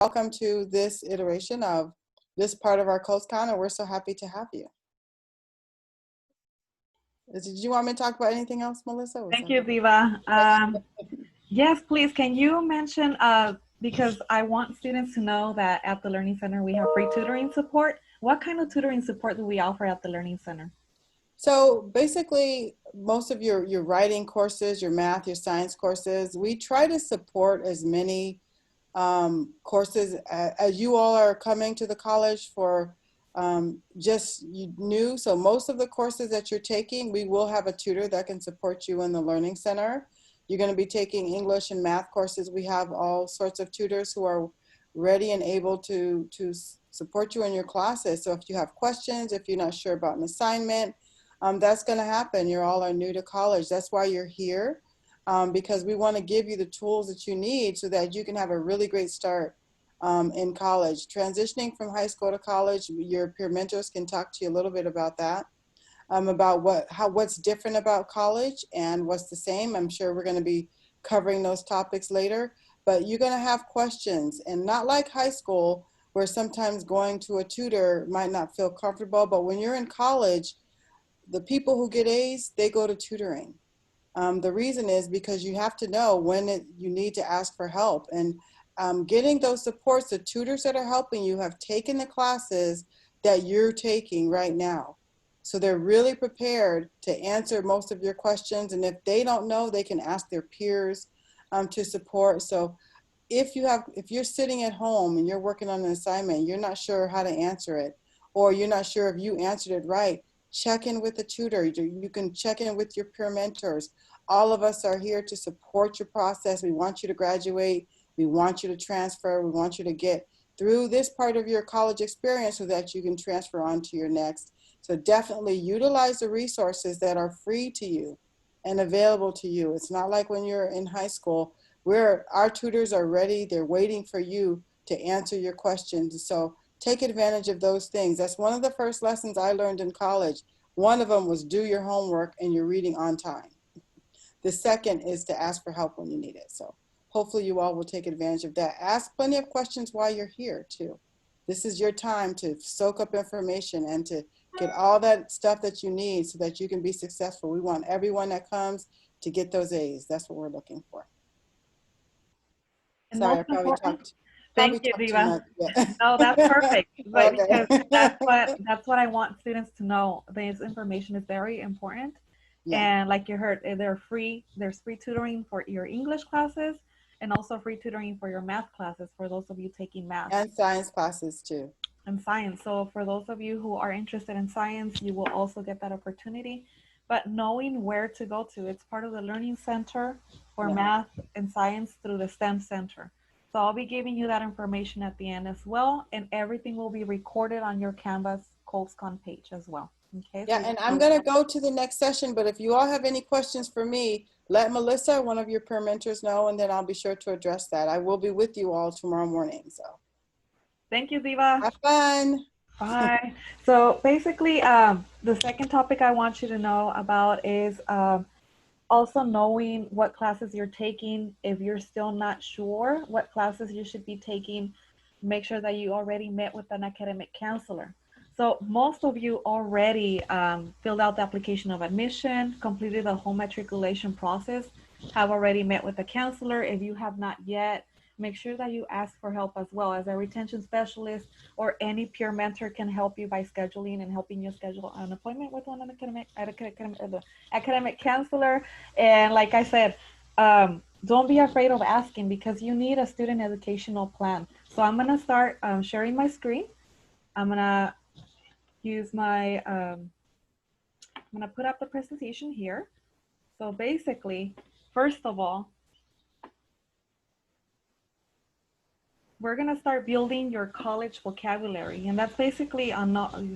welcome to this iteration of this part of our Colts-CON, and we're so happy to have you. Did you want me to talk about anything else, Melissa? Thank you, Viva. Yes, please. Can you mention, because I want students to know that at the Learning Center we have free tutoring support. What kind of tutoring support do we offer at the Learning Center? So basically, most of your writing courses, your math, your science courses, we try to support as many courses as you all are coming to the college for just new. So most of the courses that you're taking, we will have a tutor that can support you in the Learning Center. You're going to be taking English and math courses. We have all sorts of tutors who are ready and able to support you in your classes. So if you have questions, if you're not sure about an assignment, that's going to happen. You all are new to college. That's why you're here, because we want to give you the tools that you need so that you can have a really great start in college. Transitioning from high school to college, your peer mentors can talk to you a little bit about that, about what's different about college and what's the same. I'm sure we're going to be covering those topics later, but you're going to have questions, and not like high school where sometimes going to a tutor might not feel comfortable, but when you're in college, the people who get A's, they go to tutoring. The reason is because you have to know when you need to ask for help, and getting those supports. The tutors that are helping you have taken the classes that you're taking right now. So they're really prepared to answer most of your questions, and if they don't know, they can ask their peers to support. So if you're sitting at home and you're working on an assignment, you're not sure how to answer it, or you're not sure if you answered it right, check in with the tutor. You can check in with your peer mentors. All of us are here to support your process. We want you to graduate. We want you to transfer. We want you to get through this part of your college experience so that you can transfer on to your next. So definitely utilize the resources that are free to you and available to you. It's not like when you're in high school where our tutors are ready. They're waiting for you to answer your questions. So take advantage of those things. That's one of the first lessons I learned in college. One of them was do your homework and you're reading on time. The second is to ask for help when you need it. So hopefully you all will take advantage of that. Ask plenty of questions while you're here too. This is your time to soak up information and to get all that stuff that you need so that you can be successful. We want everyone that comes to get those A's. That's what we're looking for. And Sorry, I most probably important, talked thank you, too Diva. much. Yeah. No, that's perfect. But Okay. because that's what I want students to know. This information is very important. Yeah. And like you heard, they're free. There's free tutoring for your English classes and also free tutoring for your math classes for those of you taking math. And science classes too. And science. So for those of you who are interested in science, you will also get that opportunity. But knowing where to go to, it's part of the Learning Center for math and science through the STEM Center. So I'll be giving you that information at the end as well, and everything will be recorded on your Canvas Colts-CON page as well. Okay. Yeah, and I'm going to go to the next session, but if you all have any questions for me, let Melissa, one of your peer mentors, know, and then I'll be sure to address that. I will be with you all tomorrow morning. So thank you, Diva. have fun. Bye. So basically, the second topic I want you to know about is also knowing what classes you're taking. If you're still not sure what classes you should be taking, make sure that you already met with an academic counselor. So most of you already filled out the application of admission, completed the home matriculation process, have already met with the counselor. If you have not yet, make sure that you ask for help as well, as a retention specialist or any peer mentor can help you by scheduling and helping you schedule an appointment with one academic counselor. And like I said, don't be afraid of asking because you need a student educational plan. So I'm gonna start sharing my screen. I'm gonna use my, I'm gonna put up the presentation here. So basically, first of all, we're going to start building your college vocabulary. And that's basically,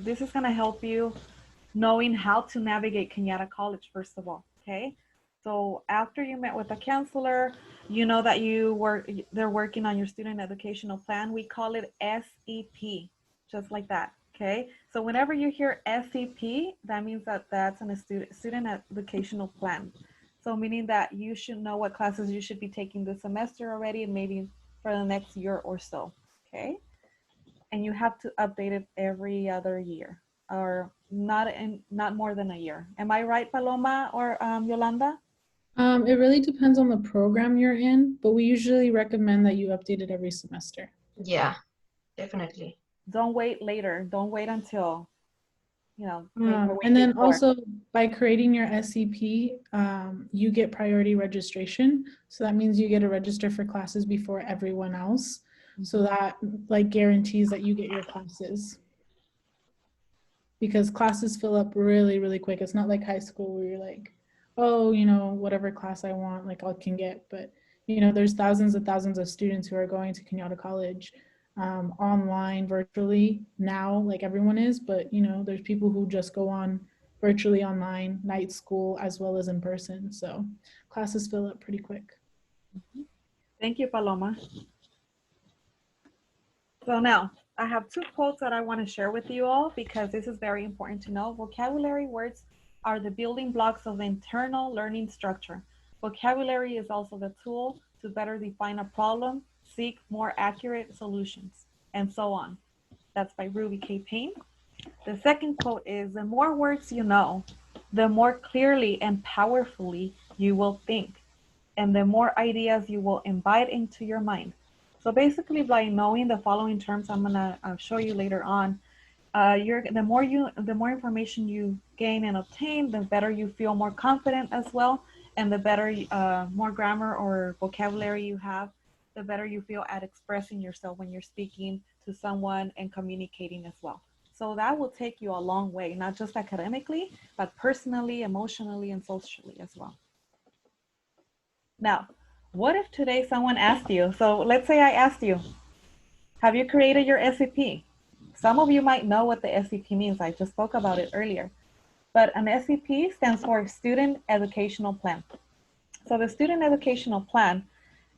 this is going to help you knowing how to navigate Cañada College, first of all, okay? So after you met with a counselor, you know that they're working on your student educational plan. We call it SEP, just like that, okay? So whenever you hear SEP, that means that that's a student educational plan. So meaning that you should know what classes you should be taking this semester already and maybe for the next year or so. okay? And you have to update it every other year, or not more than a year. Am I right, Paloma or Yolanda? It really depends on the program you're in, but we usually recommend that you update it every semester. Yeah, definitely. Don't wait later. Don't wait until, maybe a week And then before. also by creating your SCP, you get priority registration. So that means you get to register for classes before everyone else. So that like guarantees that you get your classes. Because classes fill up really, really quick. It's not like high school where you're like, oh, whatever class I want, like I can get. But, there's thousands and thousands of students who are going to Cañada College online, virtually now, like everyone is. But, there's people who just go on virtually online, night school, as well as in person. So classes fill up pretty quick. Thank you, Paloma. So now, I have two quotes that I want to share with you all because this is very important to know. Vocabulary words are the building blocks of the internal learning structure. Vocabulary is also the tool to better define a problem, seek more accurate solutions, and so on. That's by Ruby K. Payne. The second quote is, the more words you know, the more clearly and powerfully you will think, and the more ideas you will invite into your mind. So basically, by knowing the following terms, I'm gonna show you later on. The more information you gain and obtain, the better you feel more confident as well, and the better, more grammar or vocabulary you have, the better you feel at expressing yourself when you're speaking to someone and communicating as well. So that will take you a long way, not just academically, but personally, emotionally, and socially as well. Now, what if today someone asked you, so let's say I asked you, have you created your SCP? Some of you might know what the SCP means. I just spoke about it earlier. But an SCP stands for Student Educational Plan. So the Student Educational Plan,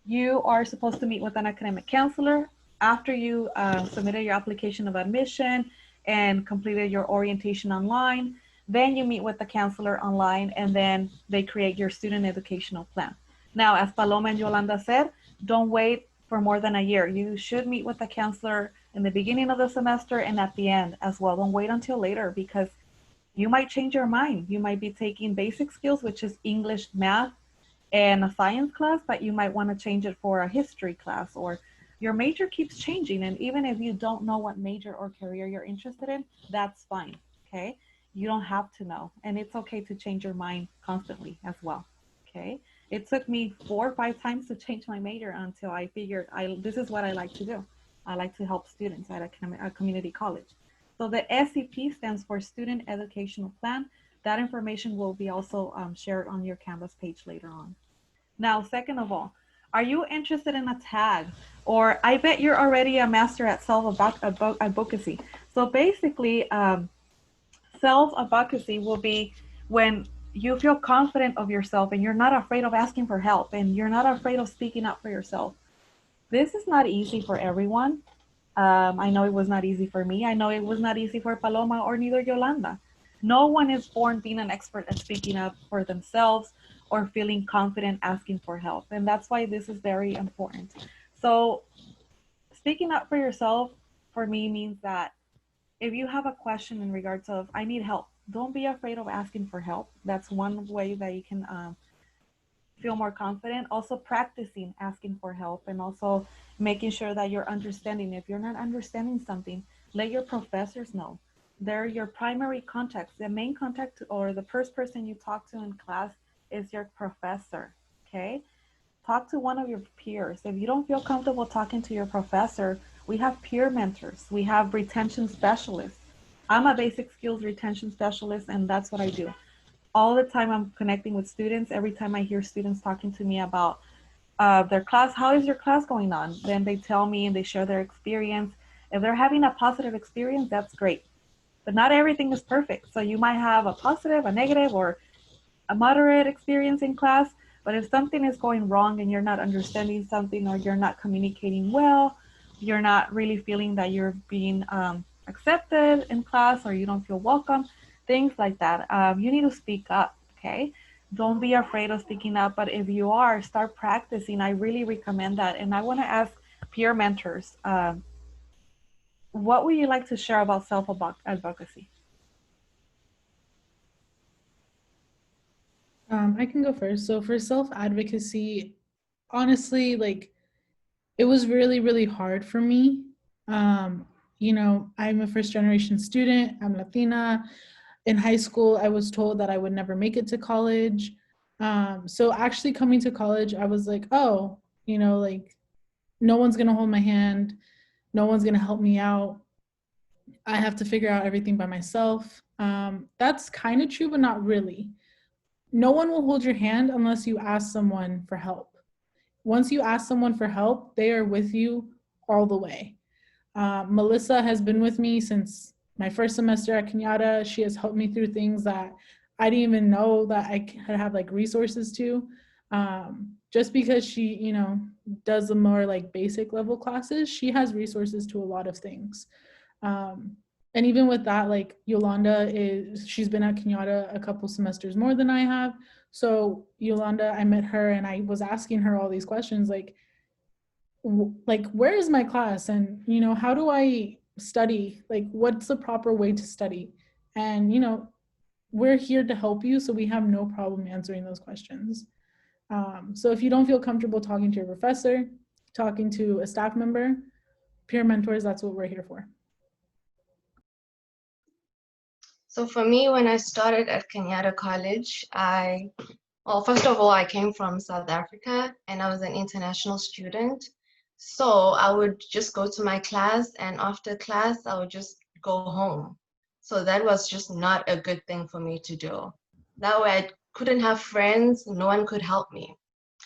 you are supposed to meet with an academic counselor after you submitted your application of admission and completed your orientation online. Then you meet with the counselor online, and then they create your Student Educational Plan. Now, as Paloma and Yolanda said, don't wait for more than a year. You should meet with the counselor in the beginning of the semester and at the end as well. Don't wait until later because you might change your mind. You might be taking basic skills, which is English, math, and a science class, but you might want to change it for a history class, or your major keeps changing. And even if you don't know what major or career you're interested in, that's fine, okay? You don't have to know. And it's okay to change your mind constantly as well, okay? It took me 4 or 5 times to change my major until I figured this is what I like to do. I like to help students at a community college. So the SCP stands for Student Educational Plan. That information will be also shared on your Canvas page later on. Now, second of all, are you interested in a tag? Or I bet you're already a master at self-advocacy. So basically, self-advocacy will be when you feel confident of yourself and you're not afraid of asking for help and you're not afraid of speaking up for yourself. This is not easy for everyone. I know it was not easy for me. I know it was not easy for Paloma or neither Yolanda. No one is born being an expert at speaking up for themselves or feeling confident asking for help. And that's why this is very important. So speaking up for yourself for me means that if you have a question in regards of, I need help, don't be afraid of asking for help. That's one way that you can feel more confident. Also practicing asking for help and also making sure that you're understanding. If you're not understanding something, let your professors know. They're your primary contacts. The main contact or the first person you talk to in class is your professor, okay? Talk to one of your peers. If you don't feel comfortable talking to your professor, we have peer mentors. We have retention specialists. I'm a basic skills retention specialist, and that's what I do. All the time I'm connecting with students. Every time I hear students talking to me about their class, how is your class going on? Then they tell me and they share their experience. If they're having a positive experience, that's great. But not everything is perfect. So you might have a positive, a negative, or a moderate experience in class. But if something is going wrong and you're not understanding something or you're not communicating well, you're not really feeling that you're being accepted in class or you don't feel welcome, things like that, you need to speak up, okay? Don't be afraid of speaking up, but if you are, start practicing. I really recommend that. And I want to ask peer mentors, what would you like to share about self-advocacy? I can go first. So for self-advocacy, honestly, like it was really, really hard for me. You know, I'm a first generation student, I'm Latina. In high school, I was told that I would never make it to college. So actually coming to college, I was like, oh, you know, like no one's gonna hold my hand, no one's gonna help me out. I have to figure out everything by myself. That's kind of true, but not really. No one will hold your hand unless you ask someone for help. Once you ask someone for help, they are with you all the way. Melissa has been with me since my first semester at Cañada. She has helped me through things that I didn't even know that I could have like resources to. Just because she, you know, does the more like basic level classes, she has resources to a lot of things. Um, and even with that, like Yolanda she's been at Cañada a couple semesters more than I have. So Yolanda, I met her and I was asking her all these questions like where is my class, and you know, how do I study, like what's the proper way to study, and you know, we're here to help you, so we have no problem answering those questions. So if you don't feel comfortable talking to your professor, talking to a staff member, peer mentors, that's what we're here for. So for me, when I started at Cañada College, well, first of all, I came from South Africa and I was an international student. So I would just go to my class, and after class, I would just go home. So that was just not a good thing for me to do. That way I couldn't have friends, no one could help me.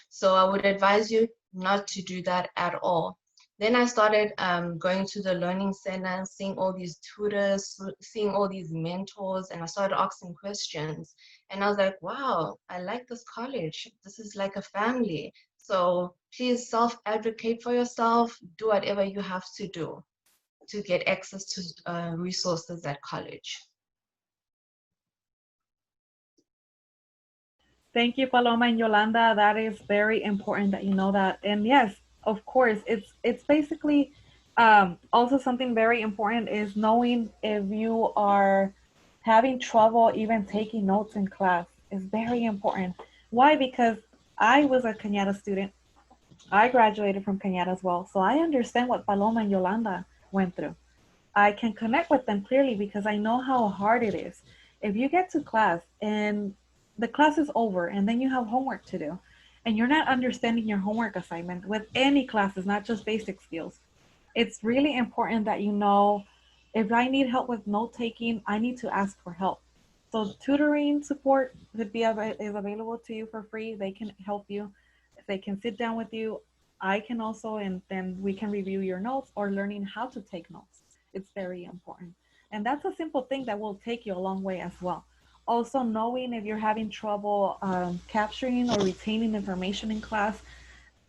So I would advise you not to do that at all. Then I started going to the learning center, seeing all these tutors, seeing all these mentors, and I started asking questions. And I was like, wow, I like this college. This is like a family. So please self-advocate for yourself, do whatever you have to do to get access to resources at college. Thank you, Paloma and Yolanda. That is very important that you know that. And yes, of course, it's basically also something very important is knowing if you are having trouble even taking notes in class is very important. Why? Because I was a Cañada student. I graduated from Cañada as well, so I understand what Paloma and Yolanda went through. I can connect with them clearly because I know how hard it is. If you get to class and the class is over and then you have homework to do and you're not understanding your homework assignment with any classes, not just basic skills, it's really important that you know if I need help with note taking, I need to ask for help. So tutoring support is available to you for free. They can help you. They can sit down with you. I can also, and then we can review your notes or learning how to take notes. It's very important. And that's a simple thing that will take you a long way as well. Also, knowing if you're having trouble capturing or retaining information in class,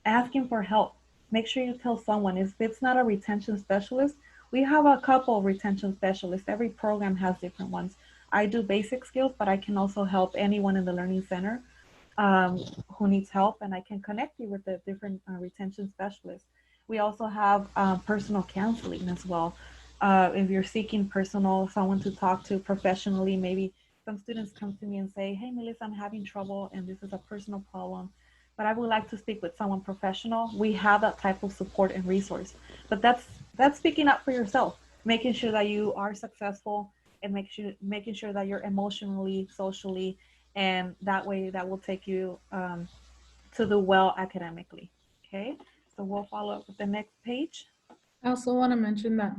asking for help. Make sure you tell someone. If it's not a retention specialist, we have a couple of retention specialists. Every program has different ones. I do basic skills, but I can also help anyone in the Learning Center who needs help, and I can connect you with the different retention specialists. We also have personal counseling as well. If you're seeking someone to talk to professionally, maybe some students come to me and say, hey, Melissa, I'm having trouble and this is a personal problem, but I would like to speak with someone professional. We have that type of support and resource. But that's speaking up for yourself, making sure that you are successful and making sure that you're emotionally, socially, and that way that will take you to do well academically. Okay, so we'll follow up with the next page. I also want to mention that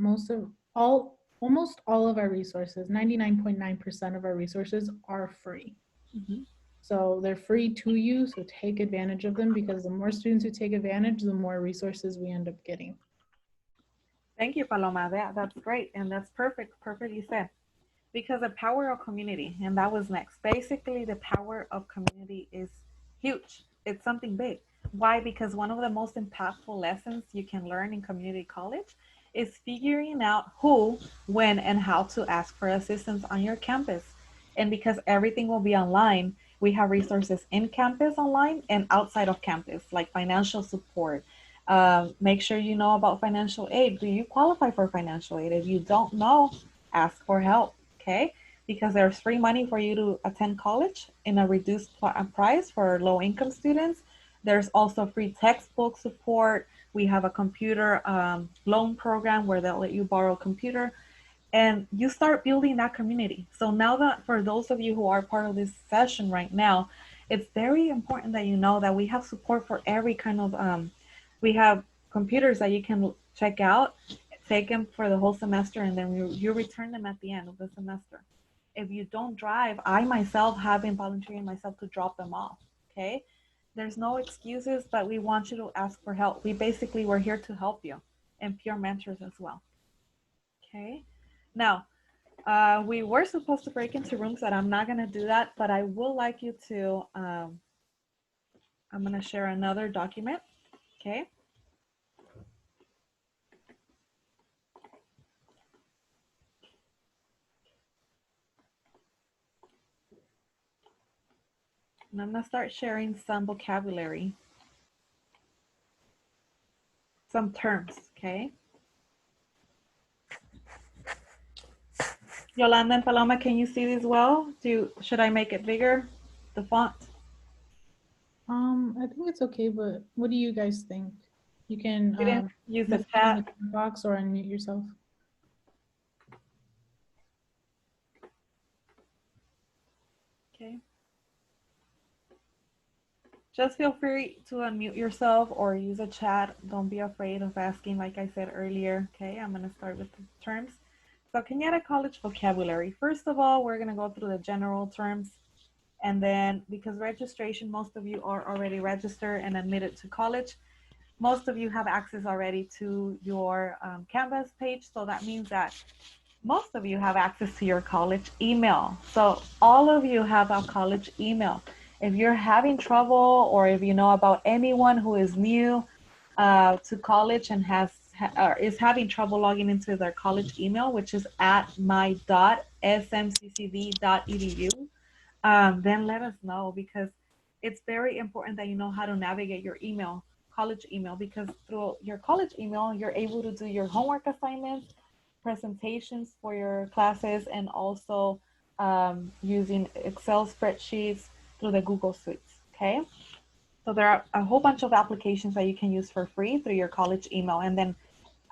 almost all of our resources, 99.9% of our resources are free. Mm-hmm. So they're free to you, so take advantage of them, because the more students who take advantage, the more resources we end up getting. Thank you, Paloma. That's great, and that's perfectly said. Because the power of community, and that was next. Basically, the power of community is huge. It's something big. Why? Because one of the most impactful lessons you can learn in community college is figuring out who, when, and how to ask for assistance on your campus. And because everything will be online, we have resources in campus online and outside of campus, like financial support, Make sure you know about financial aid. Do you qualify for financial aid? If you don't know, ask for help, okay? Because there's free money for you to attend college in a reduced price for low income students. There's also free textbook support. We have a computer loan program where they'll let you borrow a computer, and you start building that community. So now that for those of you who are part of this session right now, it's very important that you know that we have support for every kind of, we have computers that you can check out, take them for the whole semester, and then you return them at the end of the semester. If you don't drive, I myself have been volunteering myself to drop them off, okay? There's no excuses, but we want you to ask for help. We're here to help you and peer mentors as well, okay? Now, we were supposed to break into rooms, but I'm not going to do that. But I would like you to, I'm going to share another document. Okay. And I'm going to start sharing some vocabulary, some terms. Okay. Yolanda and Paloma, can you see this well? Should I make it bigger, the font? I think it's okay, but what do you guys think? You can We didn't use the message in chat. the chat box or unmute yourself. Okay. Just feel free to unmute yourself or use a chat. Don't be afraid of asking, like I said earlier. Okay, I'm going to start with the terms. So Cañada College vocabulary. First of all, we're going to go through the general terms. And then because registration, most of you are already registered and admitted to college. Most of you have access already to your Canvas page. So that means that most of you have access to your college email. So all of you have a college email. If you're having trouble or if you know about anyone who is new to college and is having trouble logging into their college email, which is at my.smccv.edu, then let us know, because it's very important that you know how to navigate your email, college email, because through your college email, you're able to do your homework assignments, presentations for your classes, and also using Excel spreadsheets through the Google Suites, okay? So there are a whole bunch of applications that you can use for free through your college email. And then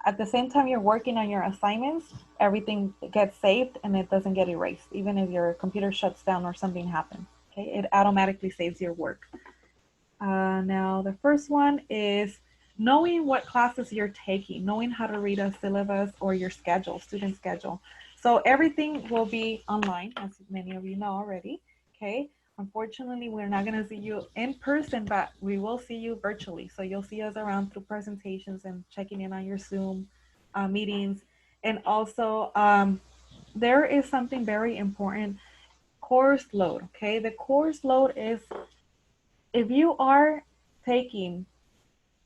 at the same time you're working on your assignments, everything gets saved and it doesn't get erased. Even if your computer shuts down or something happens, okay? It automatically saves your work. Now, the first one is knowing what classes you're taking, knowing how to read a syllabus or your schedule, student schedule. So everything will be online, as many of you know already, okay? Unfortunately, we're not going to see you in person, but we will see you virtually. So you'll see us around through presentations and checking in on your Zoom meetings. And also, there is something very important, course load, okay? The course load is, if you are taking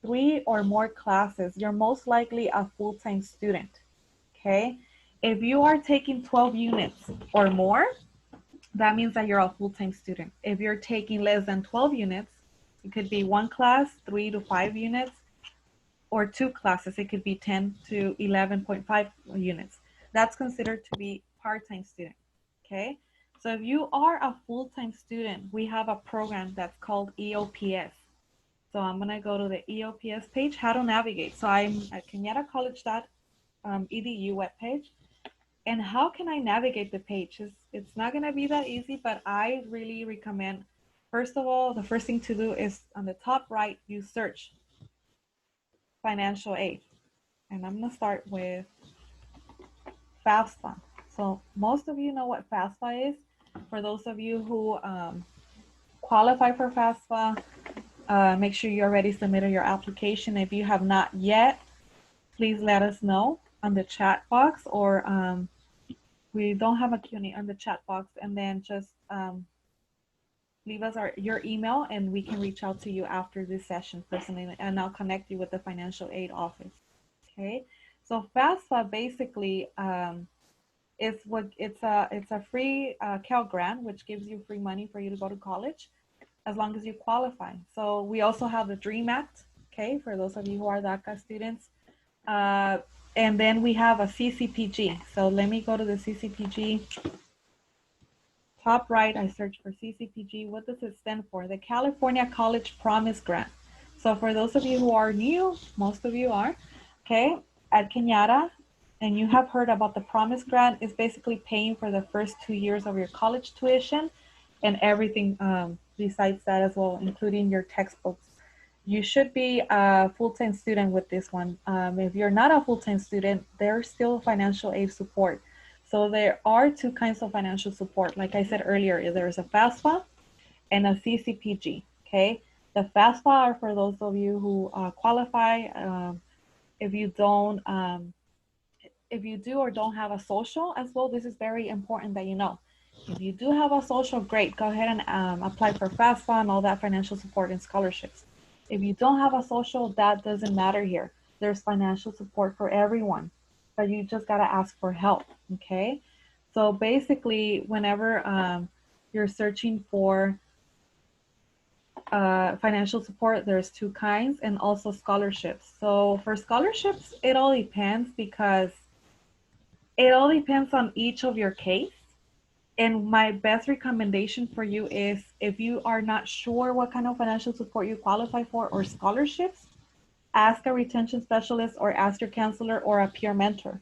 3 or more classes, you're most likely a full-time student, okay? If you are taking 12 units or more, that means that you're a full-time student. If you're taking less than 12 units, it could be 1 class, 3 to 5 units, or 2 classes, it could be 10 to 11.5 units. That's considered to be part-time student, okay? So if you are a full-time student, we have a program that's called EOPS. So I'm gonna go to the EOPS page, how to navigate. So I'm at cañadacollege.edu webpage. And how can I navigate the page? It's not gonna be that easy, but I really recommend, first of all, the first thing to do is on the top right, you search financial aid. And I'm gonna start with FAFSA. So most of you know what FAFSA is. For those of you who qualify for FAFSA, make sure you already submitted your application. If you have not yet, please let us know on the chat box, or we don't have a Q&A on the chat box, and then just leave us your email and we can reach out to you after this session personally, and I'll connect you with the financial aid office. Okay, so FAFSA basically it's a free Cal grant, which gives you free money for you to go to college as long as you qualify. So we also have the DREAM Act, okay, for those of you who are DACA students. And then we have a CCPG. So let me go to the CCPG. Top right, I search for CCPG. What does it stand for? The California College Promise Grant. So for those of you who are new, most of you are, okay, at Cañada, and you have heard about the Promise Grant, is basically paying for the first 2 years of your college tuition and everything besides that as well, including your textbooks. You should be a full-time student with this one. If you're not a full-time student, there's still financial aid support. So there are two kinds of financial support. Like I said earlier, there's a FAFSA and a CCPG, okay? The FAFSA are for those of you who qualify. If you don't, if you do or don't have a social as well, this is very important that you know. If you do have a social, great, go ahead and apply for FAFSA and all that financial support and scholarships. If you don't have a social, that doesn't matter here. There's financial support for everyone, but you just gotta ask for help, okay? So basically, whenever you're searching for financial support, there's two kinds, and also scholarships. So for scholarships, it all depends because it all depends on each of your case. And my best recommendation for you is if you are not sure what kind of financial support you qualify for or scholarships, ask a retention specialist or ask your counselor or a peer mentor,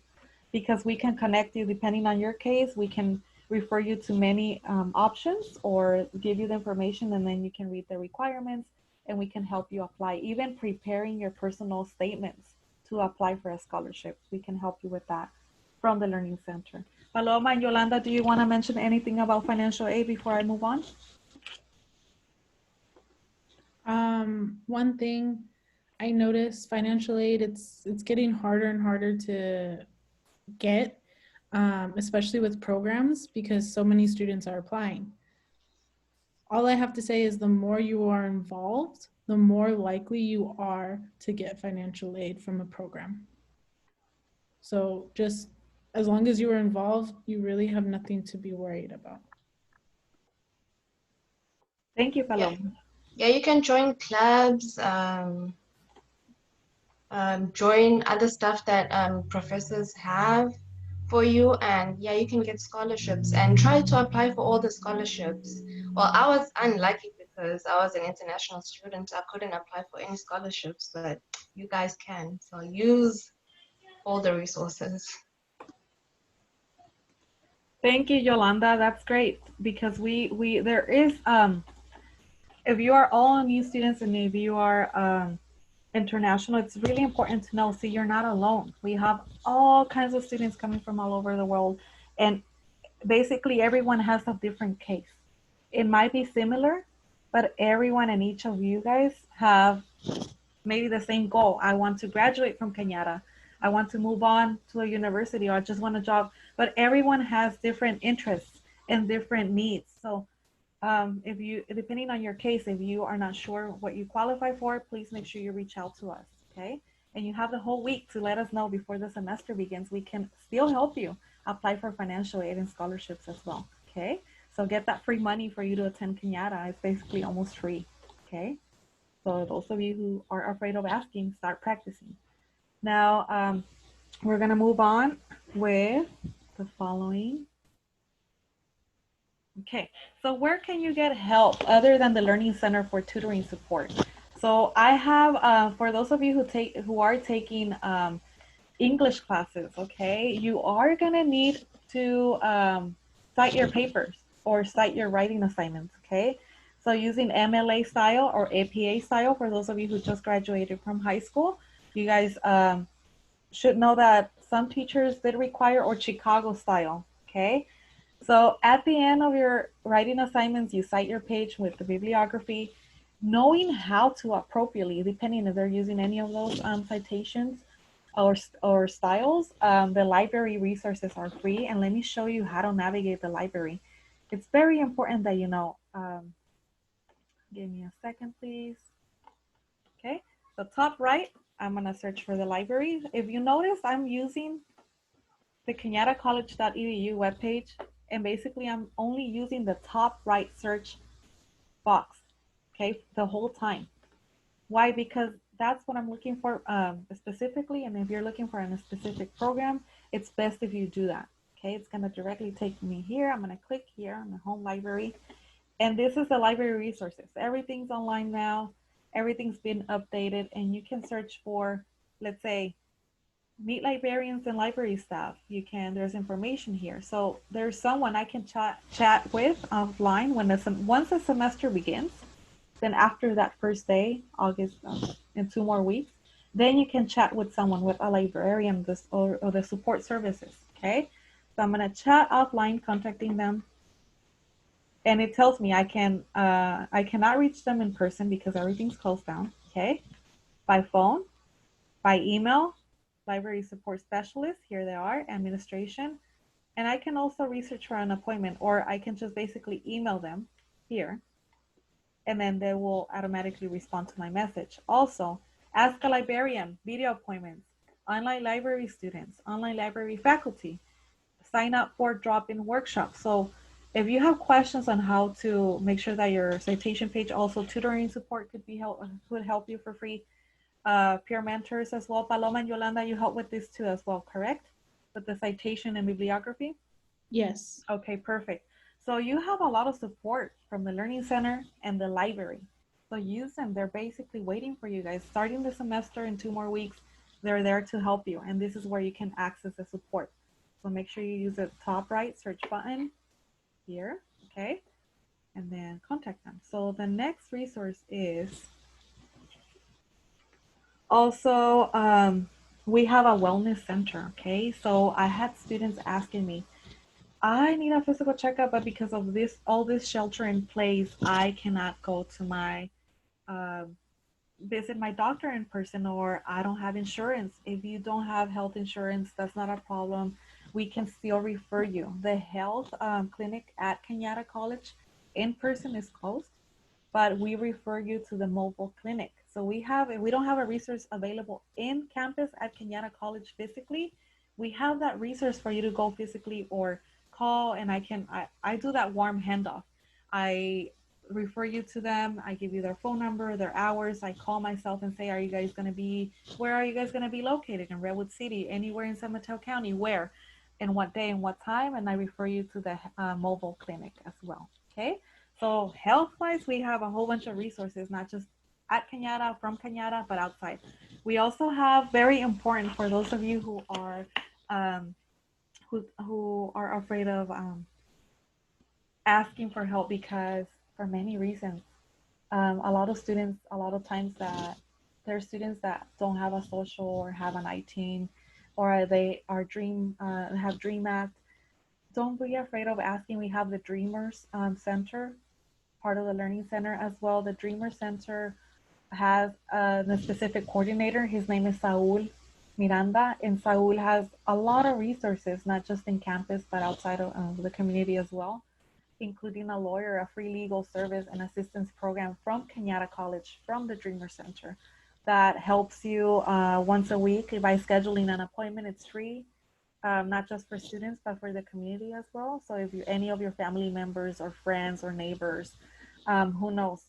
because we can connect you depending on your case. We can refer you to many options or give you the information, and then you can read the requirements and we can help you apply. Even preparing your personal statements to apply for a scholarship, we can help you with that from the Learning Center. Paloma and Yolanda, do you want to mention anything about financial aid before I move on? One thing I noticed, financial aid, it's getting harder and harder to get, especially with programs, because so many students are applying. All I have to say is the more you are involved, the more likely you are to get financial aid from a program. So just as long as you are involved, you really have nothing to be worried about. Thank you, Paloma. Yeah, you can join clubs, join other stuff that professors have for you, and yeah, you can get scholarships and try to apply for all the scholarships. Well, I was unlucky because I was an international student. I couldn't apply for any scholarships, but you guys can. So use all the resources. Thank you, Yolanda. That's great because there is if you are all new students and if you are international, it's really important to know. See, you're not alone. We have all kinds of students coming from all over the world, and basically everyone has a different case. It might be similar, but everyone and each of you guys have maybe the same goal. I want to graduate from Cañada. I want to move on to a university, or I just want a job. But everyone has different interests and different needs. So if you, depending on your case, if you are not sure what you qualify for, please make sure you reach out to us, okay? And you have the whole week to let us know before the semester begins. We can still help you apply for financial aid and scholarships as well, okay? So get that free money for you to attend Cañada. It's basically almost free, okay? So those of you who are afraid of asking, start practicing. Now, we're gonna move on with the following. Okay, so where can you get help other than the Learning Center for tutoring support? So I have, for those of you who are taking English classes, okay, you are gonna need to cite your papers or cite your writing assignments, okay? So using MLA style or APA style, for those of you who just graduated from high school, you guys should know that some teachers did require, or Chicago style, okay? So at the end of your writing assignments, you cite your page with the bibliography, knowing how to appropriately, depending if they're using any of those citations or styles, the library resources are free. And let me show you how to navigate the library. It's very important that you know. Give me a second, please. Okay, so top right, I'm gonna search for the library. If you notice, I'm using the cañadacollege.edu webpage, and basically I'm only using the top right search box, okay, the whole time. Why? Because that's what I'm looking for specifically, and if you're looking for a specific program, it's best if you do that. Okay, it's going to directly take me here. I'm going to click here on the home library, and this is the library resources. Everything's online now. Everything's been updated, and you can search for, let's say, meet librarians and library staff. You can, there's information here. So there's someone I can chat with offline once the semester begins. Then after that first day, August, in 2 more weeks, then you can chat with someone, with a librarian or the support services. Okay, so I'm gonna chat offline, contacting them, and it tells me I cannot reach them in person because everything's closed down. Okay, by phone, by email, library support specialist, here they are, administration, and I can also research for an appointment, or I can just basically email them here, and then they will automatically respond to my message. Also, ask a librarian, video appointments, online library students, online library faculty, sign up for drop-in workshops. So if you have questions on how to make sure that your citation page, also tutoring support could help you for free. Peer mentors as well. Paloma and Yolanda, you help with this too as well, correct? With the citation and bibliography? Yes. Okay, perfect. So you have a lot of support from the Learning Center and the library. So use them. They're basically waiting for you guys. Starting the semester in 2 more weeks, they're there to help you. And this is where you can access the support. So make sure you use the top right search button here, okay? And then contact them. So the next resource is also, we have a wellness center, okay? So I had students asking me, I need a physical checkup, but because of all this shelter in place, I cannot go to my visit my doctor in person, or I don't have insurance. If you don't have health insurance, that's not a problem. We can still refer you. The health clinic at Cañada College in person is closed, but we refer you to the mobile clinic. So if we don't have a resource available in campus at Cañada College physically, we have that resource for you to go physically or call, and I do that warm handoff. I refer you to them. I give you their phone number, their hours. I call myself and say, where are you guys going to be located? In Redwood City, anywhere in San Mateo County, where, and what day and what time, and I refer you to the mobile clinic as well, okay? So health-wise, we have a whole bunch of resources, not just at Cañada, from Cañada, but outside. We also have, very important for those of you who are afraid of asking for help, because for many reasons, a lot of times that there are students that don't have a social or have an I-18, or they are have Dream Act. Don't be afraid of asking. We have the Dreamers Center, part of the Learning Center as well. The Dreamer Center has the specific coordinator. His name is Saul Miranda, and Saul has a lot of resources, not just in campus, but outside of the community as well, including a lawyer, a free legal service and assistance program from Cañada College, from the Dreamer Center, that helps you once a week by scheduling an appointment. It's free, not just for students, but for the community as well. So if any of your family members or friends or neighbors, who knows,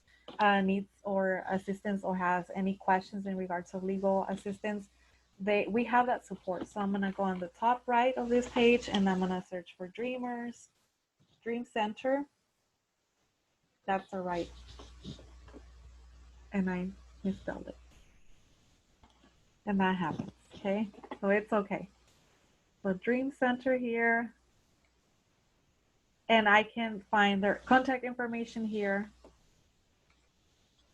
needs or assistance or has any questions in regards to legal assistance, we have that support. So I'm going to go on the top right of this page, and I'm going to search for Dream Center. That's the right, and I misspelled it, and that happens. Okay, so it's okay. So Dream Center here, and I can find their contact information here.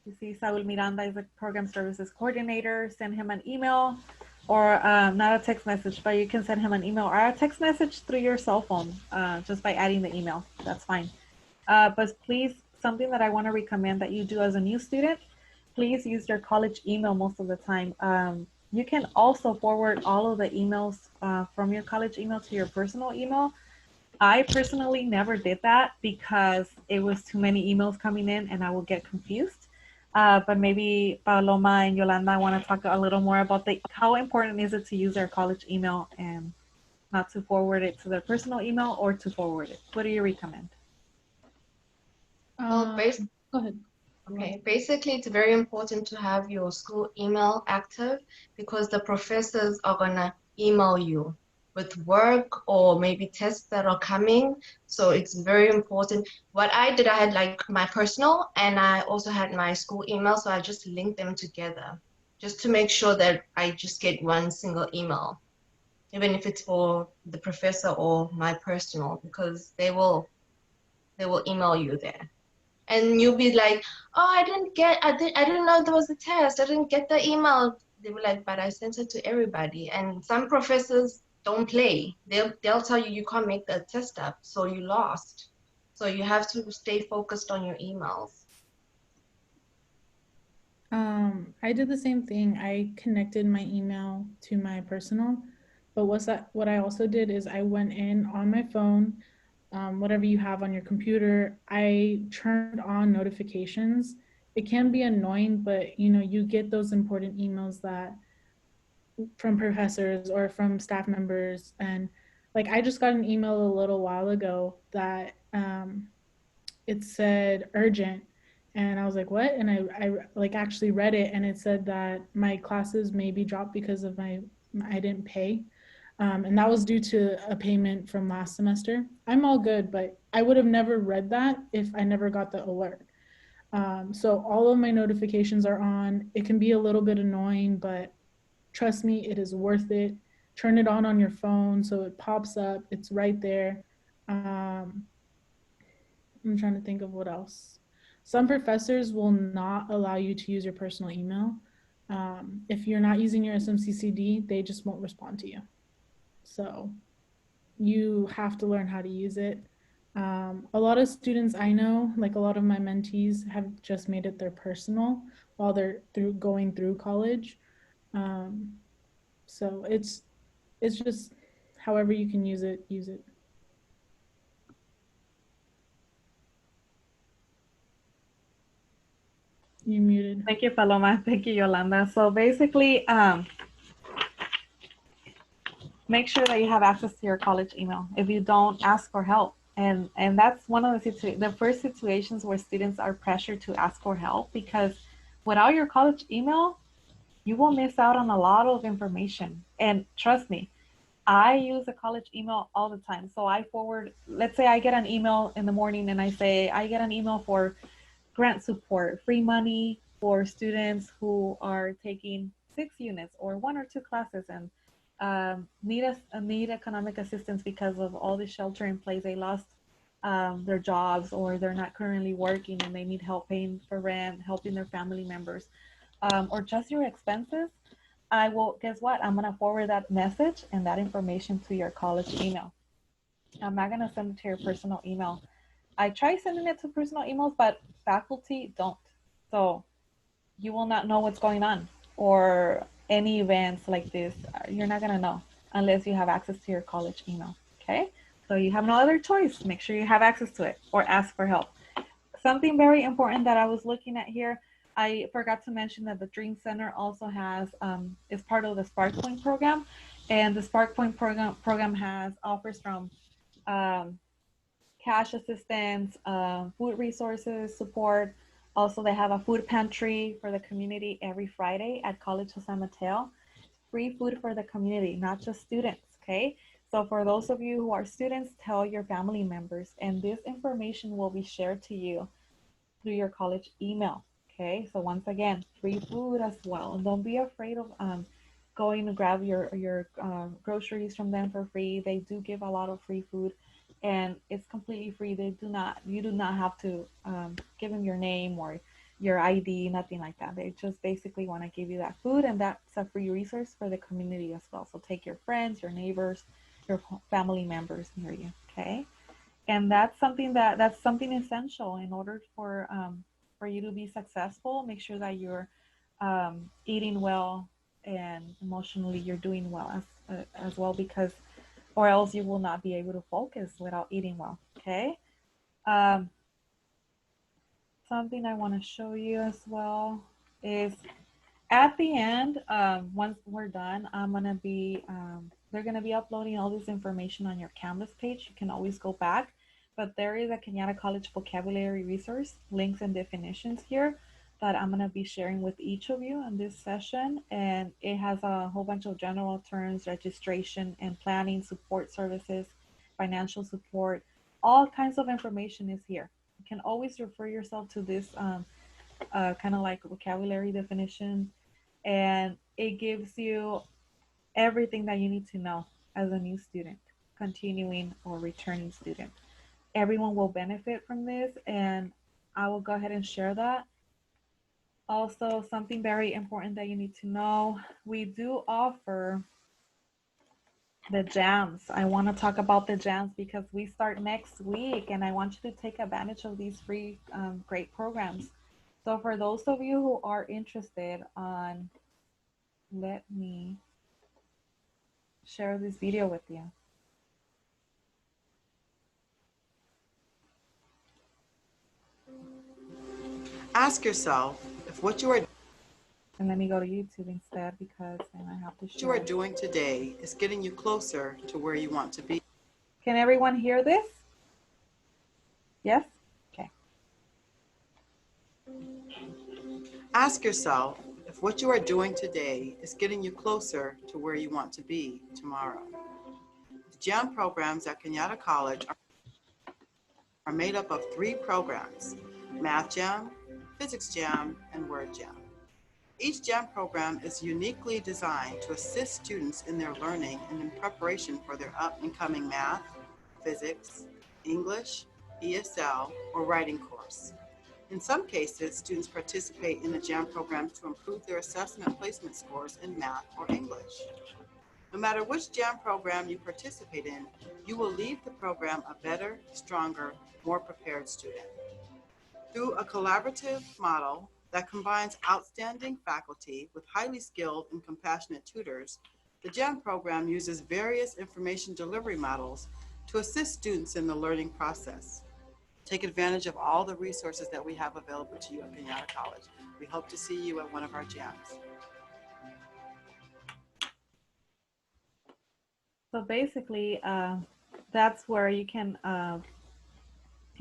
You see Saul Miranda is the program services coordinator. Send him an email, or not a text message, but you can send him an email or a text message through your cell phone, just by adding the email. That's fine. But please, something that I want to recommend that you do as a new student, please use your college email most of the time. You can also forward all of the emails from your college email to your personal email. I personally never did that because it was too many emails coming in and I would get confused. But maybe Paloma and Yolanda want to talk a little more about how important is it to use their college email and not to forward it to their personal email, or to forward it. What do you recommend? Well, Go ahead. Okay, basically, it's very important to have your school email active because the professors are gonna email you with work or maybe tests that are coming. So it's very important. What I did, I had like my personal and I also had my school email. So I just linked them together just to make sure that I just get one single email, even if it's for the professor or my personal, because they will email you there. And you'll be like, oh, I didn't know there was a test. I didn't get the email. They were like, but I sent it to everybody. And some professors don't play. They'll tell you you can't make the test up, so you lost. So you have to stay focused on your emails. I did the same thing. I connected my email to my personal, but what I also did is I went in on my phone, whatever you have on your computer, I turned on notifications. It can be annoying, but you get those important emails that from professors or from staff members. And like I just got an email a little while ago that it said urgent, and I was like, what? And I like actually read it, and it said that my classes may be dropped because of I didn't pay. And that was due to a payment from last semester. I'm all good, but I would have never read that if I never got the alert. So all of my notifications are on. It can be a little bit annoying, but trust me, it is worth it. Turn it on your phone so it pops up. It's right there. I'm trying to think of what else. Some professors will not allow you to use your personal email. If you're not using your SMCCD, they just won't respond to you. So you have to learn how to use it. A lot of students I know, like a lot of my mentees, have just made it their personal while they're going through college. Um, so it's just however you can use it, use it. You muted. Thank you, Paloma. Thank you, Yolanda. So basically, make sure that you have access to your college email. If you don't, ask for help. And that's one of the first situations where students are pressured to ask for help, because without your college email, you will miss out on a lot of information. And trust me, I use a college email all the time. So I forward, let's say I get an email in the morning and I say, I get an email for grant support, free money for students who are taking 6 units or 1 or 2 classes and need economic assistance because of all the shelter in place. They lost their jobs, or they're not currently working and they need help paying for rent, helping their family members, or just your expenses. I will, guess what? I'm going to forward that message and that information to your college email. I'm not going to send it to your personal email. I try sending it to personal emails, but faculty don't. So you will not know what's going on, or any events like this. You're not going to know unless you have access to your college email. Okay. So you have no other choice. Make sure you have access to it or ask for help. Something very important that I was looking at here, I forgot to mention that the Dream Center also has, is part of the Spark Point program. And the Spark Point program has offers from um, cash assistance, food resources support. Also, they have a food pantry for the community every Friday at College of San Mateo. Free food for the community, not just students, okay? So for those of you who are students, tell your family members, and this information will be shared to you through your college email, okay? So once again, free food as well. And don't be afraid of going to grab your groceries from them for free. They do give a lot of free food, and it's completely free. You do not have to give them your name or your ID, nothing like that. They just basically want to give you that food, and that's a free resource for the community as well. So take your friends, your neighbors, your family members near you, okay? And that's something essential in order for you to be successful. Make sure that you're eating well, and emotionally you're doing well as well, because or else you will not be able to focus without eating well. Okay. um, Something I want to show you as well is at the end, once we're done, they're gonna be uploading all this information on your Canvas page. You can always go back, but there is a Cañada College vocabulary resource, links and definitions here that I'm going to be sharing with each of you in this session. And it has a whole bunch of general terms, registration and planning, support services, financial support, all kinds of information is here. You can always refer yourself to this kind of like vocabulary definition, and it gives you everything that you need to know as a new student, continuing or returning student. Everyone will benefit from this, and I will go ahead and share that. Also, something very important that you need to know, we do offer the jams. I want to talk about the jams because we start next week, and I want you to take advantage of these free great programs. So for those of you who are interested on, let me share this video with you. Ask yourself if what you are And let me go to YouTube instead because then I have to what you are share. doing today is getting you closer to where you want to be. Can everyone hear this? Yes? Okay. Ask yourself if what you are doing today is getting you closer to where you want to be tomorrow. The JAM programs at Cañada College are made up of 3 programs: Math Jam, Physics Jam, and Word Jam. Each JAM program is uniquely designed to assist students in their learning and in preparation for their up-and-coming math, physics, English, ESL, or writing course. In some cases, students participate in the JAM program to improve their assessment placement scores in math or English. No matter which JAM program you participate in, you will leave the program a better, stronger, more prepared student. Through a collaborative model that combines outstanding faculty with highly skilled and compassionate tutors, the JAM program uses various information delivery models to assist students in the learning process. Take advantage of all the resources that we have available to you at Cañada College. We hope to see you at one of our jams. So basically, that's where you can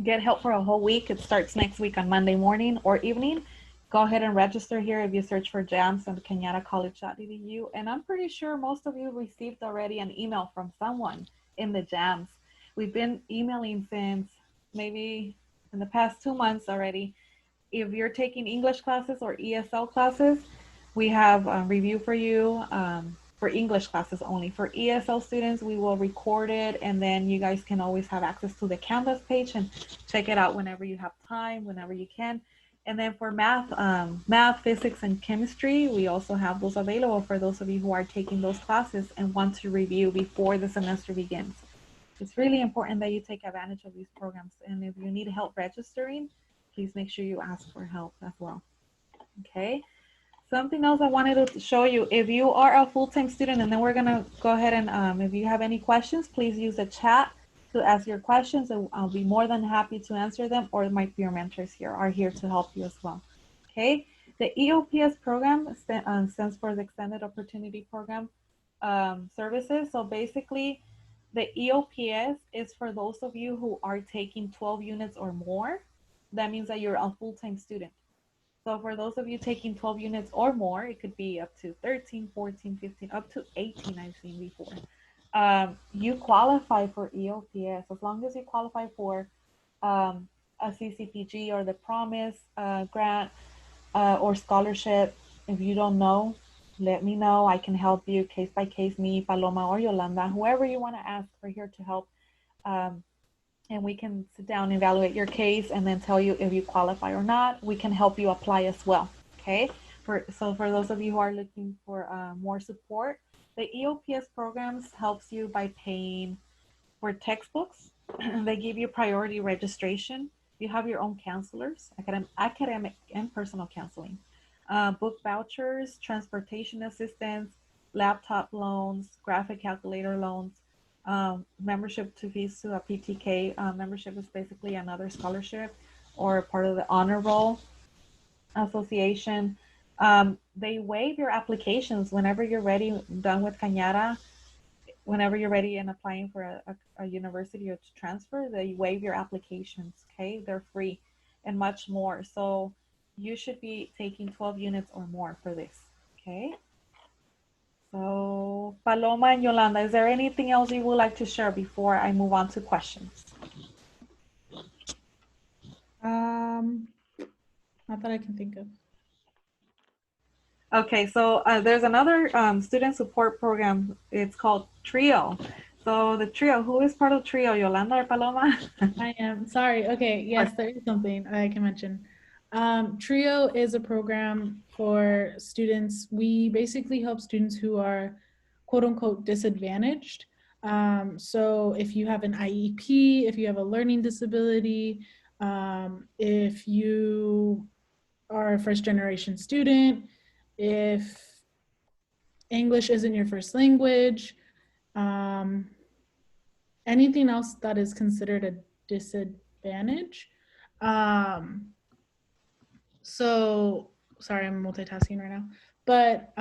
get help for a whole week. It starts next week on Monday morning or evening. Go ahead and register here if you search for jams on cañadacollege.edu. And I'm pretty sure most of you received already an email from someone in the jams. We've been emailing since maybe in the past 2 months already. If you're taking English classes or ESL classes, we have a review for you for English classes only. For ESL students, we will record it, and then you guys can always have access to the Canvas page and check it out whenever you have time, whenever you can. And then for math, physics, and chemistry, we also have those available for those of you who are taking those classes and want to review before the semester begins. It's really important that you take advantage of these programs. And if you need help registering, please make sure you ask for help as well. Okay. Something else I wanted to show you, if you are a full-time student, and then we're gonna go ahead and if you have any questions, please use the chat to ask your questions, and I'll be more than happy to answer them, or my peer mentors here are here to help you as well. Okay, the EOPS program stands for the Extended Opportunity Program services. So basically, the EOPS is for those of you who are taking 12 units or more. That means that you're a full-time student. So for those of you taking 12 units or more, it could be up to 13, 14, 15, up to 18 I've seen before. You qualify for EOPS as long as you qualify for a CCPG or the Promise grant or scholarship. If you don't know, let me know. I can help you case by case, me, Paloma, or Yolanda, whoever you want to ask, we're here to help. And we can sit down, evaluate your case, and then tell you if you qualify or not. We can help you apply as well, okay? So for those of you who are looking for more support, the EOPS programs helps you by paying for textbooks. They give you priority registration. You have your own counselors, academic and personal counseling, book vouchers, transportation assistance, laptop loans, graphic calculator loans, membership to fees to a PTK. Membership is basically another scholarship or part of the honor roll association. They waive your applications whenever you're ready, done with Cañada. whenever you're ready and applying for a university or to transfer, they waive your applications, okay? They're free and much more. So you should be taking 12 units or more for this, okay? So Paloma and Yolanda, is there anything else you would like to share before I move on to questions? Not that I can think of. Okay, so there's another student support program. It's called TRIO. So the TRIO, who is part of TRIO, Yolanda or Paloma? I am sorry. Okay, yes, there is something I can mention. TRIO is a program for students. We basically help students who are quote unquote disadvantaged. So if you have an IEP, if you have a learning disability, if you are a first generation student, if English isn't your first language, anything else that is considered a disadvantage. So sorry, I'm multitasking right now. But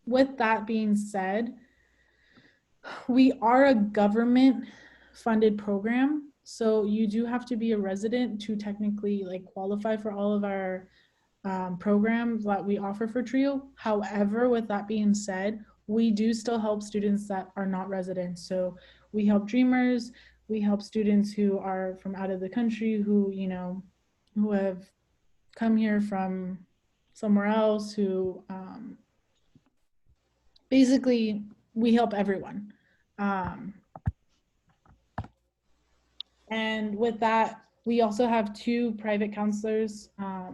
with that being said, we are a government funded program. So you do have to be a resident to technically like qualify for all of our programs that we offer for TRIO. However, with that being said, we do still help students that are not residents. So we help dreamers, we help students who are from out of the country, who, you know, who have come here from somewhere else, who basically we help everyone. And with that, we also have 2 private counselors.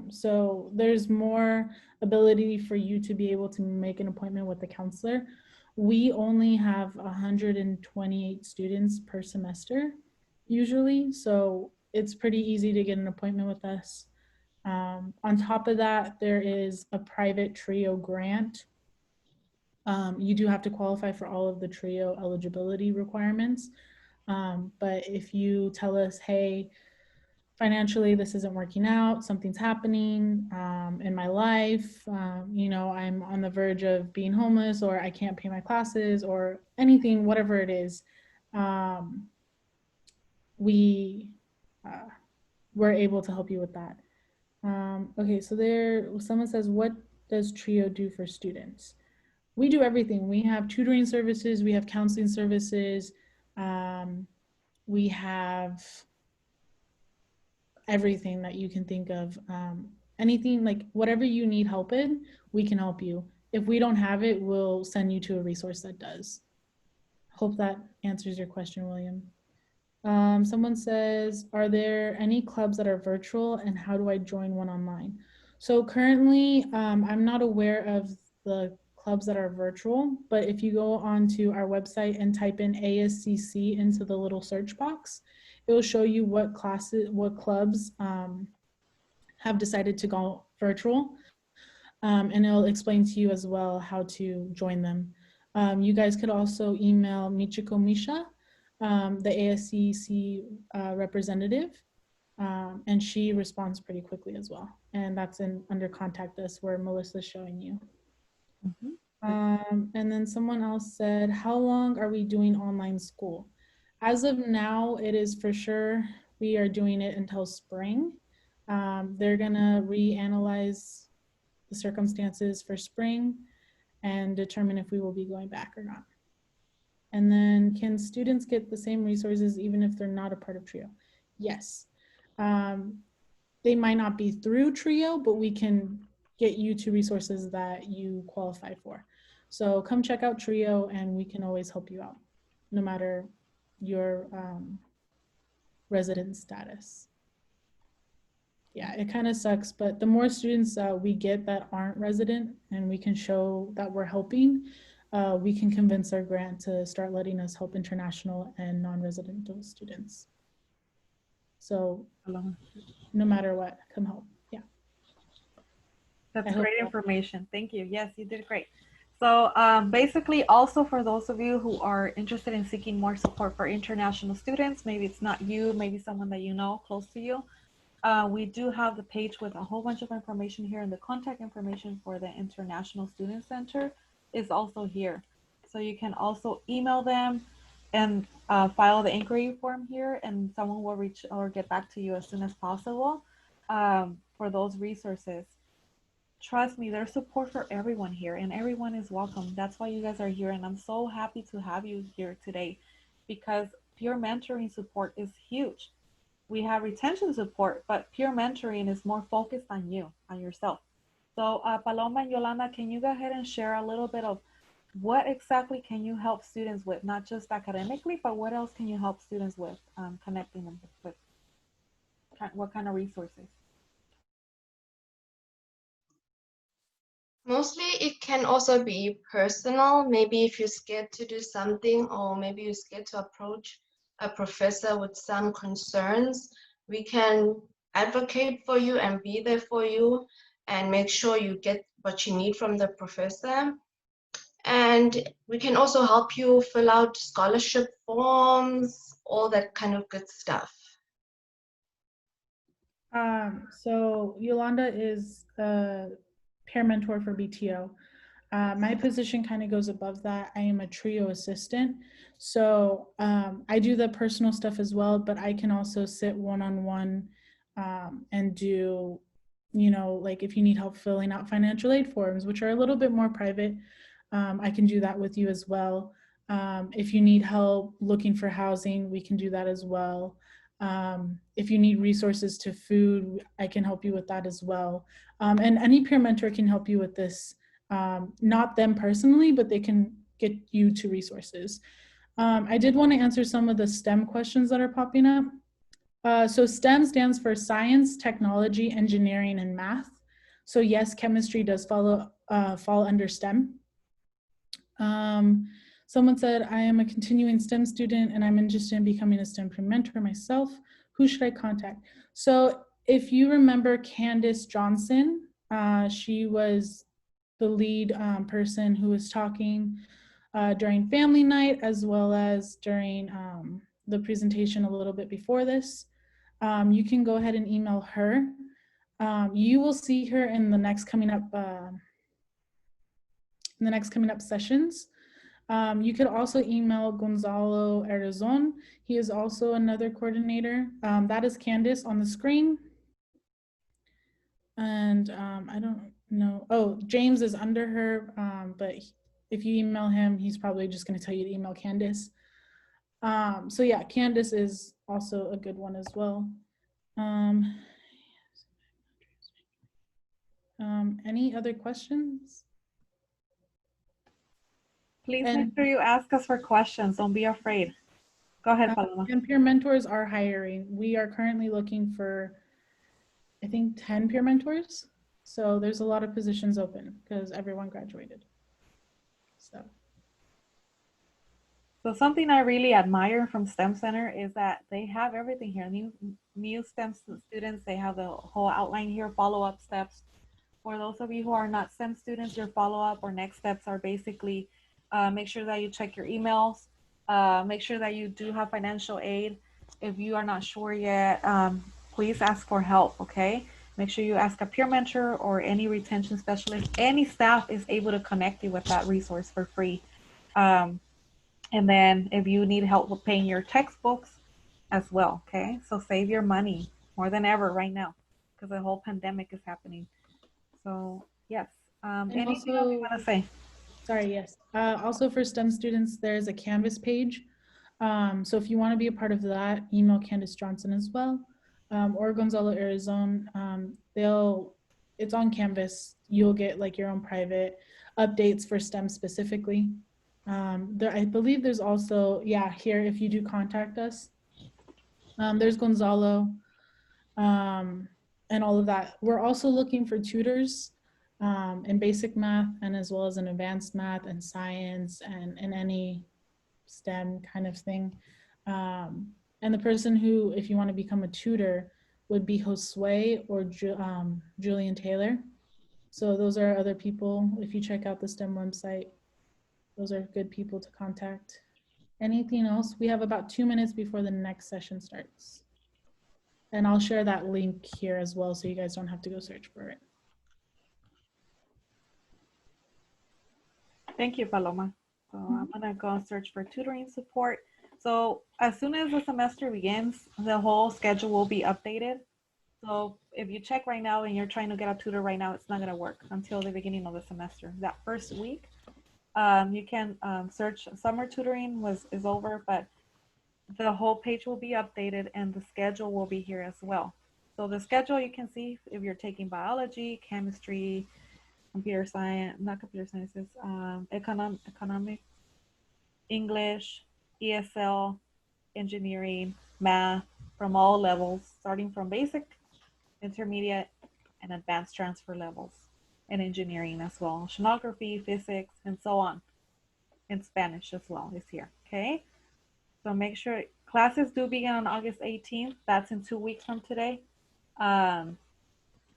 So there's more ability for you to be able to make an appointment with the counselor. We only have 128 students per semester, usually. So it's pretty easy to get an appointment with us. On top of that, there is a private TRIO grant. You do have to qualify for all of the TRIO eligibility requirements. But if you tell us, hey, financially this isn't working out, something's happening in my life, you know, I'm on the verge of being homeless, or I can't pay my classes, or anything, whatever it is, we're able to help you with that. Okay, so there, someone says, what does TRIO do for students? We do everything. We have tutoring services, we have counseling services, we have everything that you can think of. Anything, like whatever you need help in, we can help you. If we don't have it, we'll send you to a resource that does. Hope that answers your question, William. Someone says, are there any clubs that are virtual, and how do I join one online? So currently, I'm not aware of the clubs that are virtual, but if you go onto our website and type in ASCC into the little search box, it will show you what classes, what clubs have decided to go virtual, and it'll explain to you as well how to join them. You guys could also email Michiko Misha, the ASCC representative, and she responds pretty quickly as well. And that's in under contact us where Melissa's showing you. And then someone else said, how long are we doing online school? As of now, it is for sure we are doing it until spring. They're gonna reanalyze the circumstances for spring and determine if we will be going back or not. And then, can students get the same resources even if they're not a part of TRIO? Yes. They might not be through TRIO, but we can get you to resources that you qualify for. So come check out TRIO and we can always help you out, no matter your resident status. Yeah, it kind of sucks, but the more students we get that aren't resident and we can show that we're helping, we can convince our grant to start letting us help international and non-residential students. So no matter what, come help. Yeah. That's great information. Thank you. Yes, you did great. So basically, also for those of you who are interested in seeking more support for international students, maybe it's not you, maybe someone that you know close to you, we do have the page with a whole bunch of information here, and the contact information for the International Student Center is also here. So you can also email them and file the inquiry form here, and someone will reach or get back to you as soon as possible for those resources. Trust me, there's support for everyone here, and everyone is welcome. That's why you guys are here, and I'm so happy to have you here today, because peer mentoring support is huge. We have retention support, but peer mentoring is more focused on you, on yourself. So Paloma and Yolanda, can you go ahead and share a little bit of what exactly can you help students with, not just academically, but what else can you help students with, connecting them with what kind of resources? Mostly it can also be personal. Maybe if you're scared to do something, or maybe you're scared to approach a professor with some concerns, we can advocate for you and be there for you and make sure you get what you need from the professor. And we can also help you fill out scholarship forms, all that kind of good stuff. So Yolanda is a peer mentor for BTO. My position kind of goes above that. I am a trio assistant. So I do the personal stuff as well, but I can also sit one-on-one and do, you know, like if you need help filling out financial aid forms, which are a little bit more private, I can do that with you as well. If you need help looking for housing, we can do that as well. If you need resources to food, I can help you with that as well. And any peer mentor can help you with this. Not them personally, but they can get you to resources. I did want to answer some of the STEM questions that are popping up. So STEM stands for science, technology, engineering, and math. So yes, chemistry does fall under STEM. Someone said, I am a continuing STEM student and I'm interested in becoming a STEM peer mentor myself. Who should I contact? So if you remember Candace Johnson, she was the lead person who was talking during family night, as well as during the presentation a little bit before this. You can go ahead and email her. You will see her in the next coming up sessions. You could also email Gonzalo Arizon. He is also another coordinator. That is Candace on the screen. And I don't know. Oh, James is under her, but if you email him, he's probably just going to tell you to email Candace. So yeah, Candace is also a good one as well. Any other questions? Please make sure you ask us for questions. Don't be afraid. Go ahead, Paloma. And peer mentors are hiring. We are currently looking for, I think, 10 peer mentors. So there's a lot of positions open because everyone graduated. So something I really admire from STEM Center is that they have everything here. New STEM students, they have the whole outline here, follow-up steps. For those of you who are not STEM students, your follow-up or next steps are basically make sure that you check your emails, make sure that you do have financial aid. If you are not sure yet, please ask for help, okay? Make sure you ask a peer mentor or any retention specialist. Any staff is able to connect you with that resource for free. And then if you need help with paying your textbooks as well, okay? So save your money more than ever right now because the whole pandemic is happening. So yes, anything else you want to say? Sorry, yes. Also for STEM students, there's a Canvas page. So if you want to be a part of that, email Candace Johnson as well, or Gonzalo Arizon. It's on Canvas. You'll get like your own private updates for STEM specifically. I believe there's also, yeah, here, if you do contact us, there's Gonzalo and all of that. We're also looking for tutors in basic math and as well as in advanced math and science and in any STEM kind of thing. And the person who, if you want to become a tutor, would be Josue or Julian Taylor. So those are other people. If you check out the STEM website, those are good people to contact. Anything else? We have about 2 minutes before the next session starts. And I'll share that link here as well so you guys don't have to go search for it. Thank you, Paloma. So I'm gonna go search for tutoring support. So as soon as the semester begins, the whole schedule will be updated. So if you check right now and you're trying to get a tutor right now, it's not gonna work until the beginning of the semester. That first week, you can search summer tutoring is over, but the whole page will be updated and the schedule will be here as well. So the schedule you can see if you're taking biology, chemistry, computer science, not computer sciences, economic, English, ESL, engineering, math, from all levels, starting from basic, intermediate, and advanced transfer levels, and engineering as well, oceanography, physics, and so on. And Spanish as well is here, okay? So make sure classes do begin on August 18th. That's in 2 weeks from today.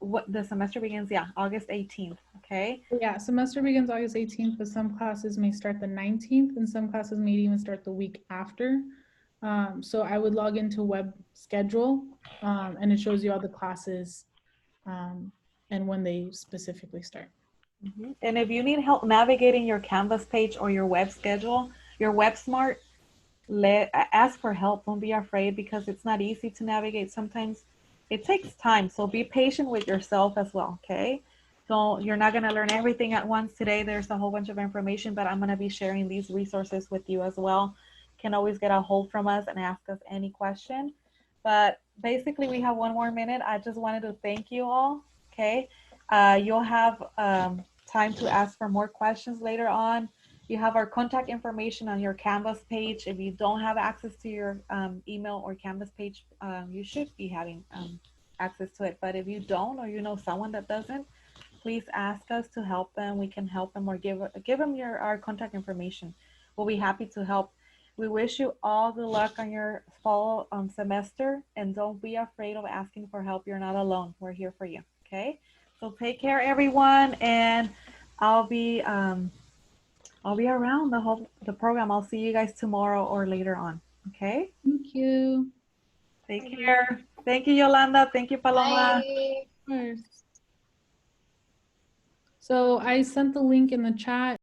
What the semester begins, yeah, August 18th, okay? Yeah, semester begins August 18th, but some classes may start the 19th and some classes may even start the week after. So I would log into web schedule and it shows you all the classes and when they specifically start. Mm-hmm. And if you need help navigating your Canvas page or your web schedule, your WebSmart, ask for help. Don't be afraid because it's not easy to navigate. Sometimes it takes time. So be patient with yourself as well, okay? So you're not going to learn everything at once today. There's a whole bunch of information, but I'm going to be sharing these resources with you as well. You can always get a hold from us and ask us any question. But basically, we have 1 more minute. I just wanted to thank you all, okay? You'll have time to ask for more questions later on. You have our contact information on your Canvas page. If you don't have access to your email or Canvas page, you should be having access to it. But if you don't, or you know someone that doesn't, please ask us to help them. We can help them or give them our contact information. We'll be happy to help. We wish you all the luck on your fall semester, and don't be afraid of asking for help. You're not alone. We're here for you. Okay. So take care, everyone, and I'll be around the program. I'll see you guys tomorrow or later on. Okay. Thank you. Take care. Thank you, Yolanda. Thank you, Paloma. Bye. Of course. So I sent the link in the chat.